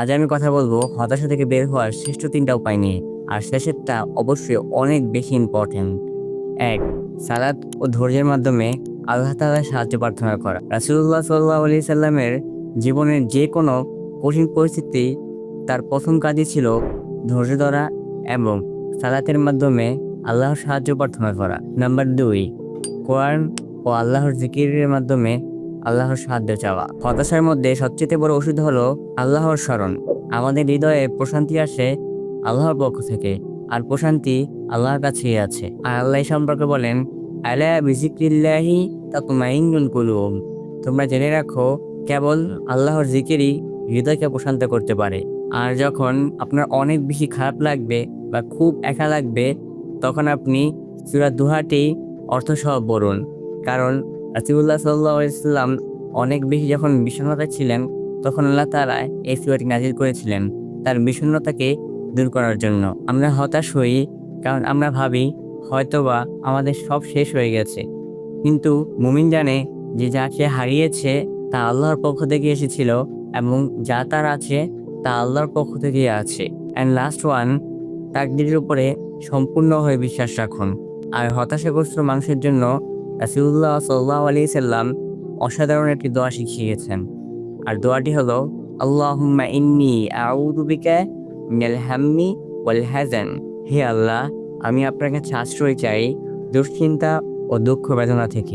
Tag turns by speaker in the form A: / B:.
A: আজ আমি কথা বলবো হতাশা থেকে বের হওয়ার শ্রেষ্ঠ 3টা উপায় নিয়ে। আর শেষেরটা অবশ্যই অনেক বেশি ইম্পর্টেন্ট। 1. সালাত ও ধৈর্যের মাধ্যমে আল্লাহ তাআলার সাহায্য প্রার্থনা করা। রাসূলুল্লাহ সাল্লাল্লাহু আলাইহি সাল্লামের জীবনের যে কোনো কঠিন পরিস্থিতি তার প্রথম কাজই ছিল ধৈর্য ধরা এবং সালাতের মাধ্যমে আল্লাহর সাহায্য প্রার্থনা করা। নাম্বার 2. কোরআন ও আল্লাহর জিকিরের মাধ্যমে আল্লাহর সাহায্য চাওয়া। হতাশার মধ্যে সবচেয়ে বড় ওষুধ হলো আল্লাহর স্মরণ। আমাদের হৃদয়ে প্রশান্তি আসে আল্লাহর পক্ষ থেকে, আর প্রশান্তি আল্লাহর কাছেই আছে। আর আল্লাহ সম্পর্কে বলেন, আলা বিযিকরিল্লাহি তাতমাইন্নুল কুলুব। তোমরা জেনে রাখো, কেবল আল্লাহর জিকিরই হৃদয়কে প্রশান্ত করতে পারে। আর যখন আপনার অনেক বেশি খারাপ লাগবে বা খুব একা লাগবে, তখন আপনি সূরা দুহাটি অর্থসহ পড়ুন। কারণ রাসূলুল্লাহ সাল্লাল্লাহু আলাইহি ওয়াসাল্লাম অনেক বেশি যখন বিষণ্ণতায় ছিলেন, তখন আল্লাহ তাআলা এই সূরাটি নাজিল করেছিলেন তার বিষণ্ণতাকে দূর করার জন্য। আমরা হতাশ হই কারণ আমরা ভাবি হয়তোবা আমাদের সব শেষ হয়ে গেছে, কিন্তু মুমিন জানে যে যা সে হারিয়েছে তা আল্লাহর পক্ষ থেকে এসেছিল এবং যা তার আছে তা আল্লাহর পক্ষ থেকেই আছে। অ্যান্ড লাস্ট ওয়ান, তাকদীরের উপরে সম্পূর্ণ হয়ে বিশ্বাস রাখুন। আর হতাশাগ্রস্ত মানুষের জন্য রাসূলুল্লাহ সাল্লাল্লাহু আলাইহি সাল্লাম অসাধারণ একটি দোয়া শিখিয়েছেন। আর দোয়াটি হলো, আল্লাহুম্মা ইন্নী আউযু বিকা মিনাল হাম্মি ওয়াল হাযান। হে আল্লাহ, আমি আপনার কাছে আশ্রয় চাই দুশ্চিন্তা ও দুঃখ বেদনা থেকে।